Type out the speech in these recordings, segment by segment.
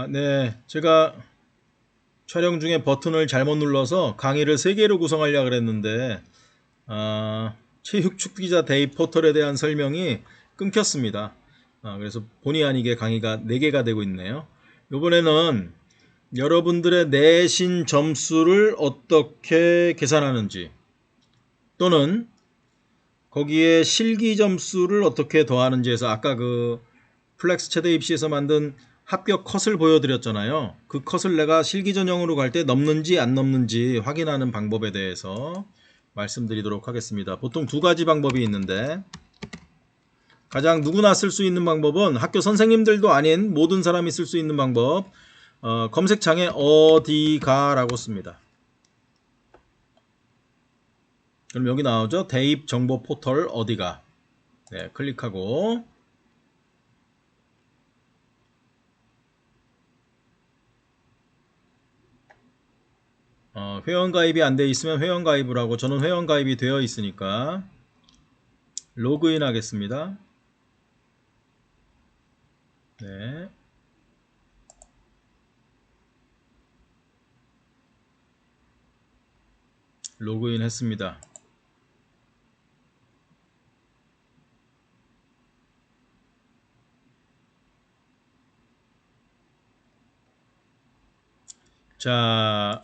네. 제가 촬영 중에 버튼을 잘못 눌러서 강의를 3개로 구성하려고 그랬는데, 체육 축기자 데이 포털에 대한 설명이 끊겼습니다. 그래서 본의 아니게 강의가 4개가 되고 있네요. 이번에는 여러분들의 내신 점수를 어떻게 계산하는지, 또는 거기에 실기 점수를 어떻게 더하는지에서 아까 그 플렉스 최대 입시에서 만든 합격 컷을 보여드렸잖아요. 그 컷을 내가 실기 전형으로 갈 때 넘는지 안 넘는지 확인하는 방법에 대해서 말씀드리도록 하겠습니다. 보통 2가지 방법이 있는데, 가장 누구나 쓸 수 있는 방법은 학교 선생님들도 아닌 모든 사람이 쓸 수 있는 방법, 검색창에 어디가라고 씁니다. 그럼 여기 나오죠. 대입 정보 포털 어디가. 네, 클릭하고 회원 가입이 안 돼 있으면 회원 가입을 하고, 저는 회원 가입이 되어 있으니까 로그인 하겠습니다. 네. 로그인 했습니다. 자,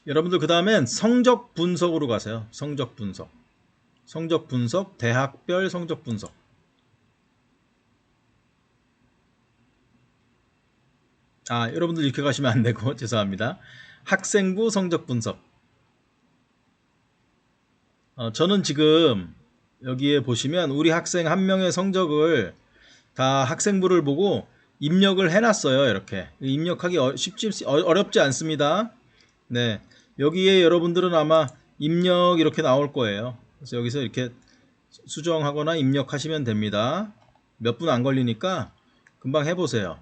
여러분들 그 다음엔 성적 분석으로 가세요. 성적 분석. 성적 분석, 대학별 성적 분석. 여러분들 이렇게 가시면 안 되고, 죄송합니다. 학생부 성적 분석. 저는 지금 여기에 보시면 우리 학생 한 명의 성적을 다 학생부를 보고 입력을 해놨어요. 이렇게 입력하기 어렵지 않습니다. 네, 여기에 여러분들은 아마 입력 이렇게 나올 거예요. 그래서 여기서 이렇게 수정하거나 입력하시면 됩니다. 몇 분 안 걸리니까 금방 해보세요.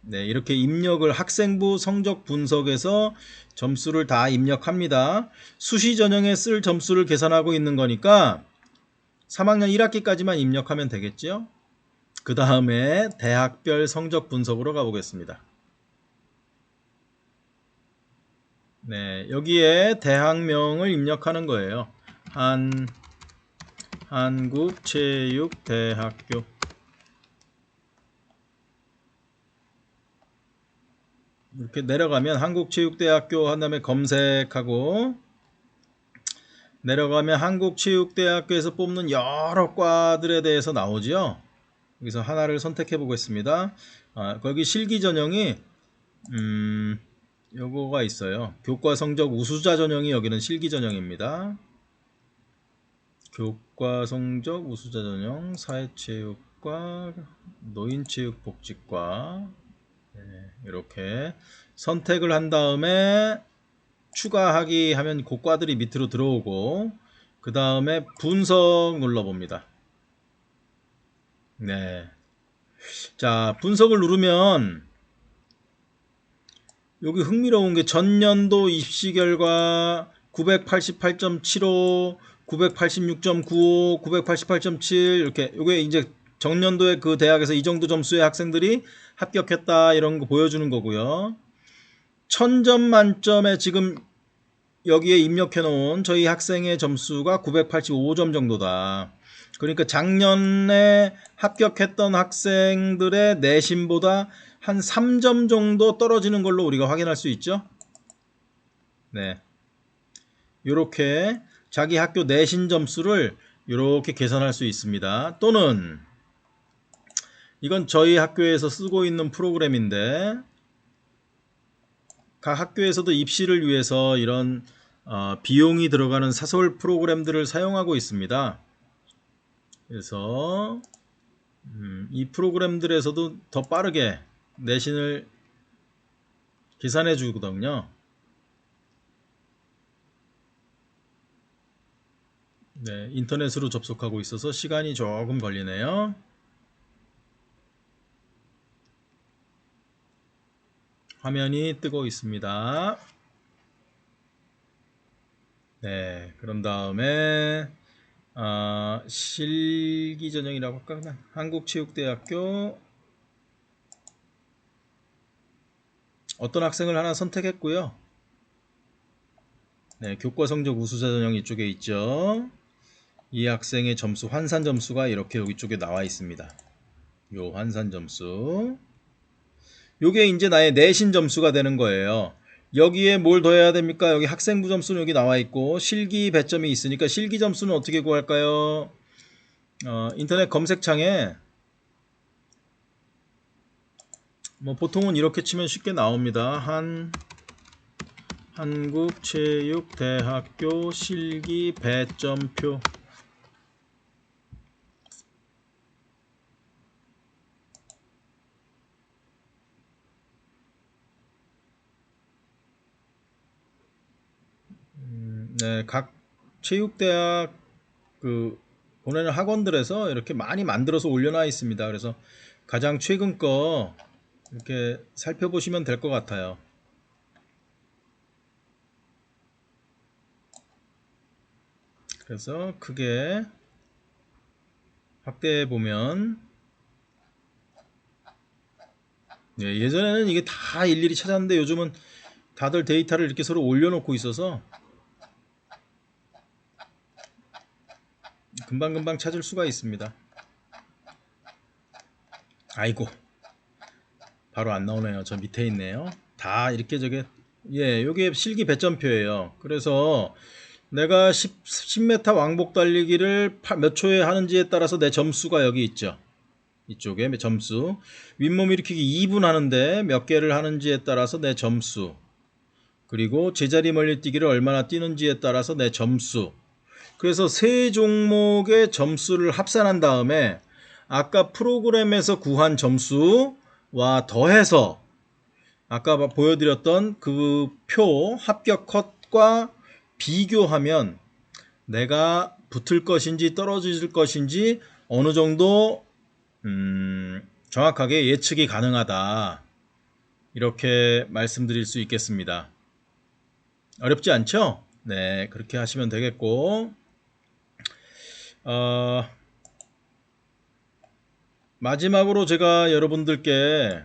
네, 이렇게 입력을 학생부 성적 분석에서 점수를 다 입력합니다. 수시 전형에 쓸 점수를 계산하고 있는 거니까 3학년 1학기까지만 입력하면 되겠죠. 그 다음에 대학별 성적 분석으로 가보겠습니다. 네, 여기에 대학명을 입력하는 거예요. 한국체육대학교. 이렇게 내려가면 한국체육대학교 한 다음에 검색하고, 내려가면 한국체육대학교에서 뽑는 여러 과들에 대해서 나오죠. 여기서 하나를 선택해 보겠습니다. 거기 실기 전형이 요거가 있어요. 교과 성적 우수자 전형이 여기는 실기 전형입니다. 교과 성적 우수자 전형, 사회체육과, 노인체육복지과. 이렇게 선택을 한 다음에 추가하기 하면 그 과들이 밑으로 들어오고, 그 다음에 분석 눌러봅니다. 네. 자, 분석을 누르면 여기 흥미로운 게 전년도 입시 결과 988.75, 986.95, 988.7 이렇게, 요게 이제 정년도에 그 대학에서 이 정도 점수의 학생들이 합격했다 이런 거 보여주는 거고요. 1000점 만점에 지금 여기에 입력해 놓은 저희 학생의 점수가 985점 정도다. 그러니까 작년에 합격했던 학생들의 내신보다 한 3점 정도 떨어지는 걸로 우리가 확인할 수 있죠. 네. 요렇게 자기 학교 내신 점수를 이렇게 계산할 수 있습니다. 또는 이건 저희 학교에서 쓰고 있는 프로그램인데, 각 학교에서도 입시를 위해서 이런 비용이 들어가는 사설 프로그램들을 사용하고 있습니다. 그래서 이 프로그램들에서도 더 빠르게 내신을 계산해 주거든요. 네, 인터넷으로 접속하고 있어서 시간이 조금 걸리네요. 화면이 뜨고 있습니다. 네, 그런 다음에 실기전형이라고 할까 그냥 한국체육대학교 어떤 학생을 하나 선택했고요. 네, 교과 성적 우수자 전형 이쪽에 있죠. 이 학생의 점수 환산 점수가 이렇게 여기 쪽에 나와 있습니다. 요 환산 점수. 요게 이제 나의 내신 점수가 되는 거예요. 여기에 뭘 더해야 됩니까? 여기 학생부 점수는 여기 나와 있고 실기 배점이 있으니까 실기 점수는 어떻게 구할까요? 인터넷 검색창에 뭐 보통은 이렇게 치면 쉽게 나옵니다. 한국체육대학교 실기 배점표. 네, 각 체육대학 보내는 학원들에서 이렇게 많이 만들어서 올려놔 있습니다. 그래서 가장 최근 거 이렇게 살펴보시면 될 것 같아요. 그래서 크게 확대해 보면 예전에는 이게 다 일일이 찾았는데 요즘은 다들 데이터를 이렇게 서로 올려놓고 있어서 금방금방 찾을 수가 있습니다. 아이고, 바로 안 나오네요. 저 밑에 있네요. 다 이렇게 저게 요게 실기 배점표예요. 그래서 내가 10m 왕복 달리기를 몇 초에 하는지에 따라서 내 점수가 여기 있죠. 이쪽에 점수. 윗몸 일으키기 2분 하는데 몇 개를 하는지에 따라서 내 점수. 그리고 제자리 멀리 뛰기를 얼마나 뛰는지에 따라서 내 점수. 그래서 세 종목의 점수를 합산한 다음에 아까 프로그램에서 구한 점수와 더해서 아까 보여드렸던 그 표 합격 컷과 비교하면 내가 붙을 것인지 떨어질 것인지 어느 정도 정확하게 예측이 가능하다. 이렇게 말씀드릴 수 있겠습니다. 어렵지 않죠? 네, 그렇게 하시면 되겠고 마지막으로 제가 여러분들께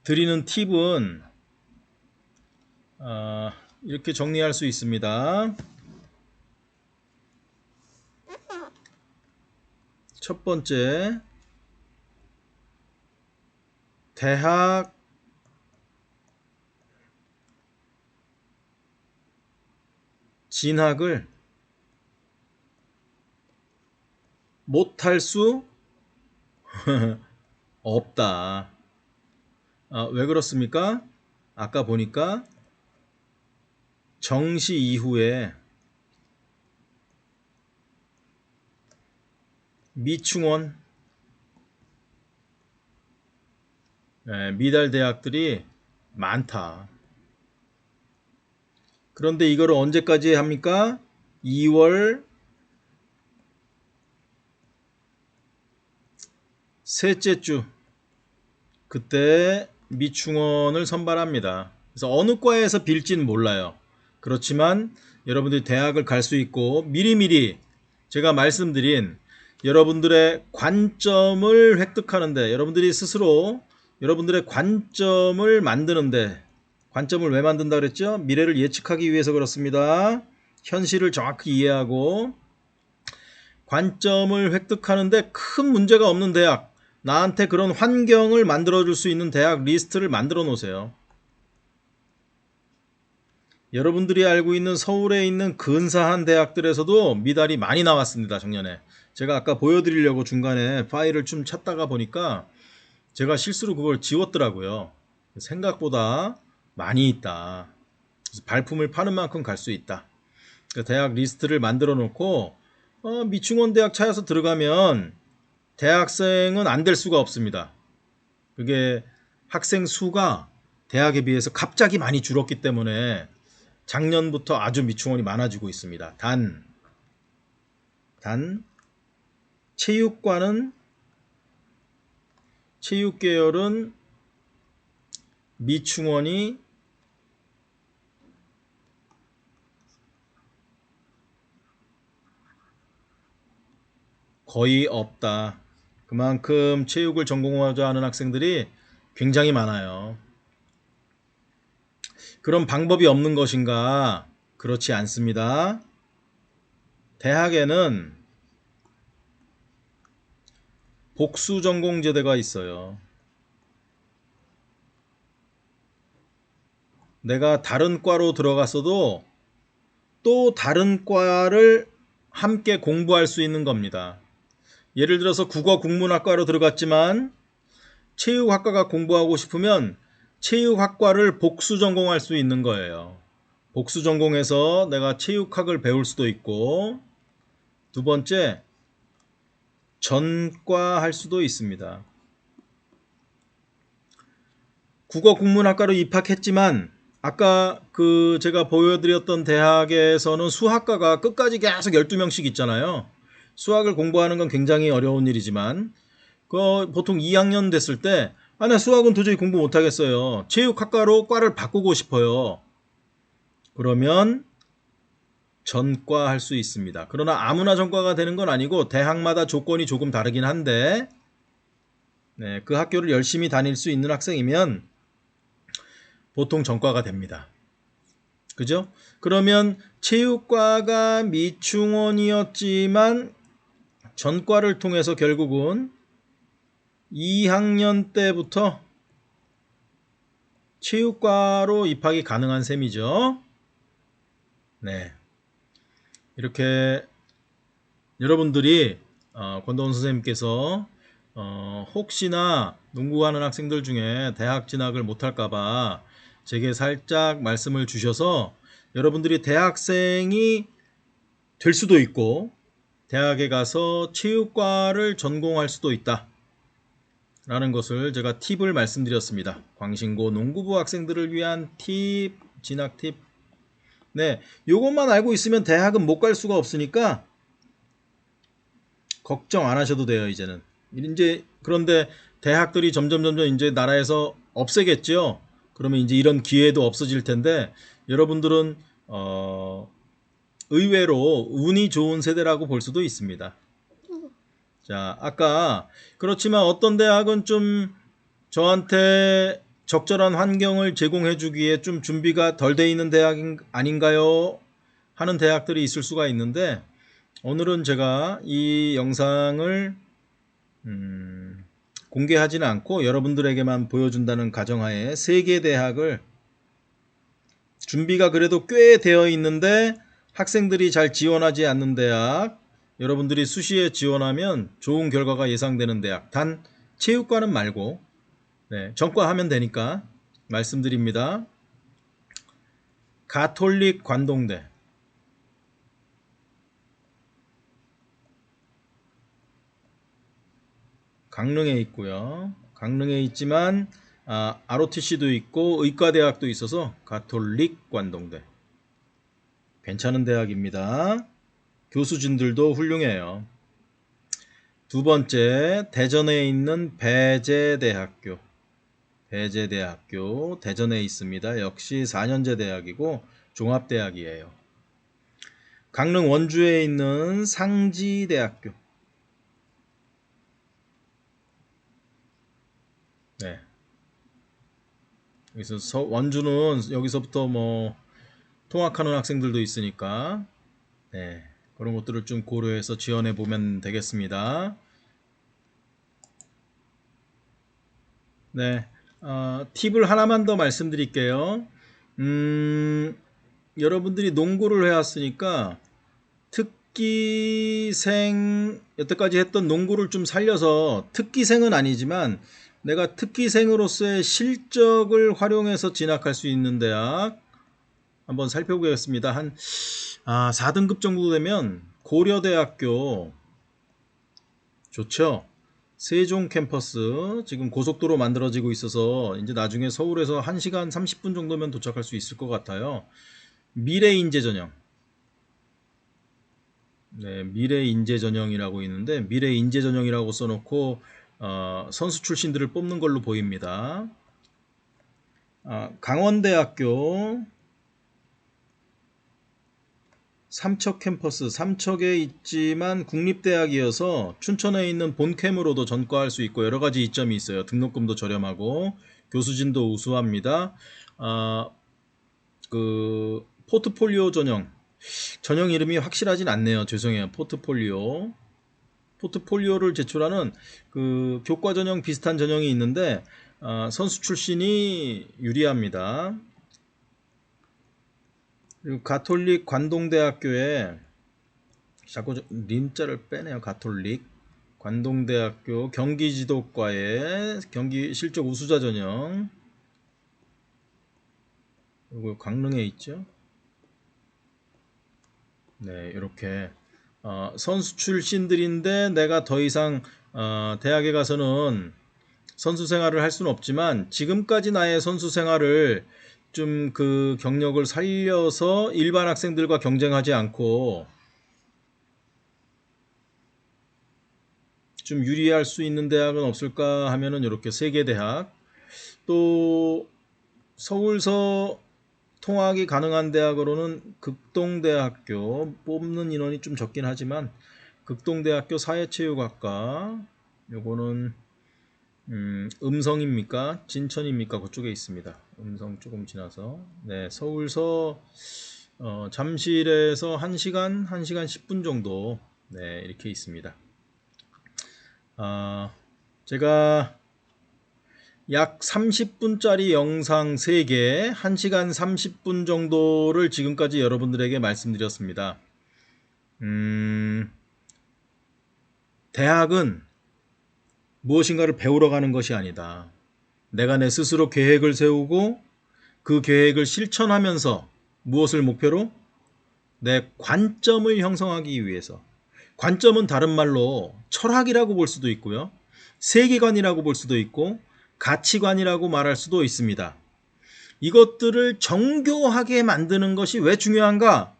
드리는 팁은 이렇게 정리할 수 있습니다. 첫 번째, 대학 진학을 못할 수 없다. 왜 그렇습니까? 아까 보니까 정시 이후에 미충원, 미달 대학들이 많다. 그런데 이거를 언제까지 합니까? 2월 셋째 주 그때 미충원을 선발합니다. 그래서 어느 과에서 빌지는 몰라요. 그렇지만 여러분들이 대학을 갈 수 있고 미리미리 제가 말씀드린 여러분들의 관점을 획득하는데 여러분들이 스스로 여러분들의 관점을 만드는데 관점을 왜 만든다 그랬죠? 미래를 예측하기 위해서 그렇습니다. 현실을 정확히 이해하고 관점을 획득하는데 큰 문제가 없는 대학, 나한테 그런 환경을 만들어줄 수 있는 대학 리스트를 만들어 놓으세요. 여러분들이 알고 있는 서울에 있는 근사한 대학들에서도 미달이 많이 나왔습니다. 작년에. 제가 아까 보여드리려고 중간에 파일을 좀 찾다가 보니까 제가 실수로 그걸 지웠더라고요. 생각보다 많이 있다. 그래서 발품을 파는 만큼 갈 수 있다. 대학 리스트를 만들어 놓고 미충원 대학 찾아서 들어가면 대학생은 안 될 수가 없습니다. 그게 학생 수가 대학에 비해서 갑자기 많이 줄었기 때문에 작년부터 아주 미충원이 많아지고 있습니다. 단 체육과는 체육 계열은 미충원이 거의 없다. 그만큼 체육을 전공하고자 하는 학생들이 굉장히 많아요. 그런 방법이 없는 것인가? 그렇지 않습니다. 대학에는 복수 전공제대가 있어요. 내가 다른 과로 들어갔어도 또 다른 과를 함께 공부할 수 있는 겁니다. 예를 들어서 국어 국문학과로 들어갔지만 체육학과가 공부하고 싶으면 체육학과를 복수 전공할 수 있는 거예요. 복수 전공해서 내가 체육학을 배울 수도 있고, 두 번째, 전과할 수도 있습니다. 국어 국문학과로 입학했지만 아까 제가 보여드렸던 대학에서는 수학과가 끝까지 계속 12명씩 있잖아요. 수학을 공부하는 건 굉장히 어려운 일이지만 보통 2학년 됐을 때 나 수학은 도저히 공부 못하겠어요. 체육학과로 과를 바꾸고 싶어요. 그러면 전과할 수 있습니다. 그러나 아무나 전과가 되는 건 아니고 대학마다 조건이 조금 다르긴 한데 그 학교를 열심히 다닐 수 있는 학생이면 보통 전과가 됩니다. 그죠? 그러면 체육과가 미충원이었지만 전과를 통해서 결국은 2학년 때부터 체육과로 입학이 가능한 셈이죠. 네. 이렇게 여러분들이 권도원 선생님께서 혹시나 농구하는 학생들 중에 대학 진학을 못할까봐 제게 살짝 말씀을 주셔서 여러분들이 대학생이 될 수도 있고 대학에 가서 체육과를 전공할 수도 있다 라는 것을 제가 팁을 말씀드렸습니다. 광신고 농구부 학생들을 위한 팁, 진학 팁. 네, 요것만 알고 있으면 대학은 못 갈 수가 없으니까 걱정 안 하셔도 돼요. 이제는 이제 그런데 대학들이 점점 이제 나라에서 없애겠죠. 그러면 이제 이런 기회도 없어질 텐데 여러분들은 의외로 운이 좋은 세대라고 볼 수도 있습니다. 자, 아까 그렇지만 어떤 대학은 좀 저한테 적절한 환경을 제공해 주기에 좀 준비가 덜 돼 있는 대학 아닌가요? 하는 대학들이 있을 수가 있는데 오늘은 제가 이 영상을 공개하지는 않고 여러분들에게만 보여준다는 가정하에 3개 대학을 준비가 그래도 꽤 되어 있는데 학생들이 잘 지원하지 않는 대학, 여러분들이 수시에 지원하면 좋은 결과가 예상되는 대학, 단 체육과는 말고 전과하면 되니까 말씀드립니다. 가톨릭 관동대, 강릉에 있고요. 강릉에 있지만 ROTC도 있고 의과대학도 있어서 가톨릭 관동대 괜찮은 대학입니다. 교수진들도 훌륭해요. 두 번째, 대전에 있는 배재대학교. 배재대학교 대전에 있습니다. 역시 4년제 대학이고 종합대학이에요. 강릉 원주에 있는 상지대학교. 네. 여기서 원주는 여기서부터 뭐 통학하는 학생들도 있으니까 그런 것들을 좀 고려해서 지원해 보면 되겠습니다. 네, 팁을 하나만 더 말씀드릴게요. 여러분들이 농구를 해왔으니까 특기생, 여태까지 했던 농구를 좀 살려서 특기생은 아니지만 내가 특기생으로서의 실적을 활용해서 진학할 수 있는 대학 한번 살펴보겠습니다. 한 4등급 정도 되면 고려대학교 좋죠. 세종 캠퍼스 지금 고속도로 만들어지고 있어서 이제 나중에 서울에서 1시간 30분 정도면 도착할 수 있을 것 같아요. 미래인재전형. 네, 미래인재전형이라고 있는데 미래인재전형이라고 써놓고 선수 출신들을 뽑는 걸로 보입니다. 강원대학교 삼척 캠퍼스, 삼척에 있지만 국립대학이어서 춘천에 있는 본캠으로도 전과할 수 있고 여러 가지 이점이 있어요. 등록금도 저렴하고 교수진도 우수합니다. 그 포트폴리오 전형 이름이 확실하진 않네요. 죄송해요. 포트폴리오를 제출하는 그 교과 전형 비슷한 전형이 있는데 선수 출신이 유리합니다. 그리고 가톨릭 관동대학교에 자꾸 림자를 빼네요. 가톨릭 관동대학교 경기지도과에 경기 실적 우수자 전형. 그리고 강릉에 있죠. 네, 이렇게 선수 출신들인데 내가 더 이상 대학에 가서는 선수 생활을 할 수는 없지만 지금까지 나의 선수 생활을 좀 그 경력을 살려서 일반 학생들과 경쟁하지 않고 좀 유리할 수 있는 대학은 없을까 하면은 이렇게 세계대학, 또 서울서 통학이 가능한 대학으로는 극동대학교, 뽑는 인원이 좀 적긴 하지만 극동대학교 사회체육학과, 요거는 음성입니까? 진천입니까? 그쪽에 있습니다. 음성 조금 지나서. 네, 서울서 잠실에서 1시간 10분 정도 네, 이렇게 있습니다. 제가 약 30분짜리 영상 3개, 1시간 30분 정도를 지금까지 여러분들에게 말씀드렸습니다. 대학은 무엇인가를 배우러 가는 것이 아니다. 내가 내 스스로 계획을 세우고 그 계획을 실천하면서 무엇을 목표로? 내 관점을 형성하기 위해서. 관점은 다른 말로 철학이라고 볼 수도 있고요. 세계관이라고 볼 수도 있고 가치관이라고 말할 수도 있습니다. 이것들을 정교하게 만드는 것이 왜 중요한가?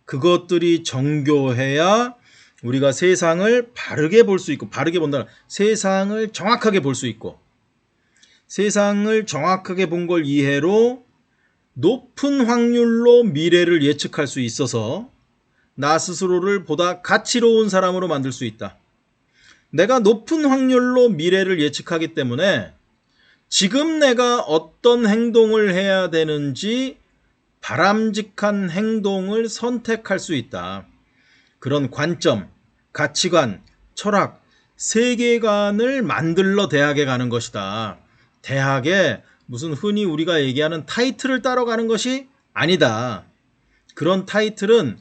그것들이 정교해야 우리가 세상을 바르게 볼 수 있고, 바르게 본다. 세상을 정확하게 볼 수 있고, 세상을 정확하게 본 걸 이해로 높은 확률로 미래를 예측할 수 있어서 나 스스로를 보다 가치로운 사람으로 만들 수 있다. 내가 높은 확률로 미래를 예측하기 때문에 지금 내가 어떤 행동을 해야 되는지 바람직한 행동을 선택할 수 있다. 그런 관점, 가치관, 철학, 세계관을 만들러 대학에 가는 것이다. 대학에 무슨 흔히 우리가 얘기하는 타이틀을 따러 가는 것이 아니다. 그런 타이틀은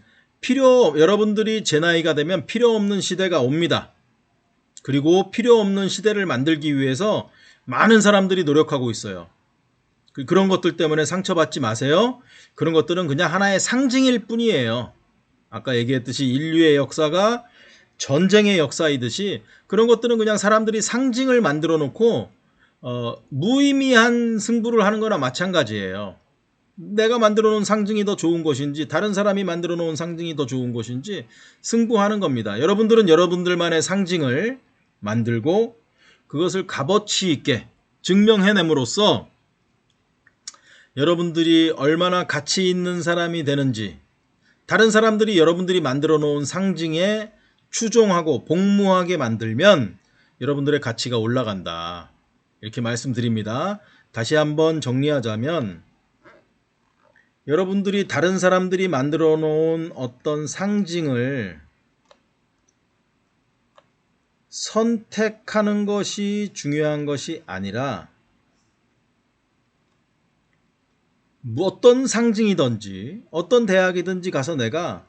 여러분들이 제 나이가 되면 필요 없는 시대가 옵니다. 그리고 필요 없는 시대를 만들기 위해서 많은 사람들이 노력하고 있어요. 그런 것들 때문에 상처받지 마세요. 그런 것들은 그냥 하나의 상징일 뿐이에요. 아까 얘기했듯이 인류의 역사가 전쟁의 역사이듯이 그런 것들은 그냥 사람들이 상징을 만들어 놓고 무의미한 승부를 하는 거나 마찬가지예요. 내가 만들어 놓은 상징이 더 좋은 것인지 다른 사람이 만들어 놓은 상징이 더 좋은 것인지 승부하는 겁니다. 여러분들은 여러분들만의 상징을 만들고 그것을 값어치 있게 증명해냄으로써 여러분들이 얼마나 가치 있는 사람이 되는지 다른 사람들이 여러분들이 만들어 놓은 상징에 추종하고 복무하게 만들면 여러분들의 가치가 올라간다. 이렇게 말씀드립니다. 다시 한번 정리하자면 여러분들이 다른 사람들이 만들어 놓은 어떤 상징을 선택하는 것이 중요한 것이 아니라 어떤 상징이든지 어떤 대학이든지 가서 내가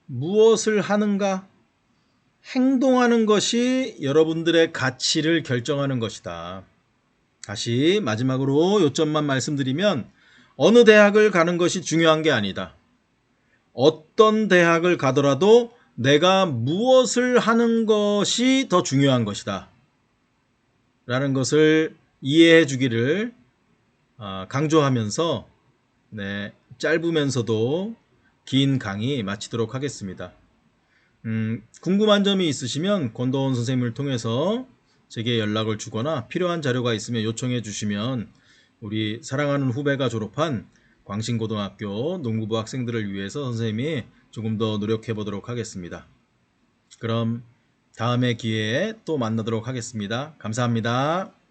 무엇을 하는가 행동하는 것이 여러분들의 가치를 결정하는 것이다. 다시 마지막으로 요점만 말씀드리면 어느 대학을 가는 것이 중요한 게 아니다. 어떤 대학을 가더라도 내가 무엇을 하는 것이 더 중요한 것이다. 라는 것을 이해해 주기를 강조하면서 짧으면서도 긴 강의 마치도록 하겠습니다. 궁금한 점이 있으시면 권도원 선생님을 통해서 제게 연락을 주거나 필요한 자료가 있으면 요청해 주시면 우리 사랑하는 후배가 졸업한 광신고등학교 농구부 학생들을 위해서 선생님이 조금 더 노력해 보도록 하겠습니다. 그럼 다음의 기회에 또 만나도록 하겠습니다. 감사합니다.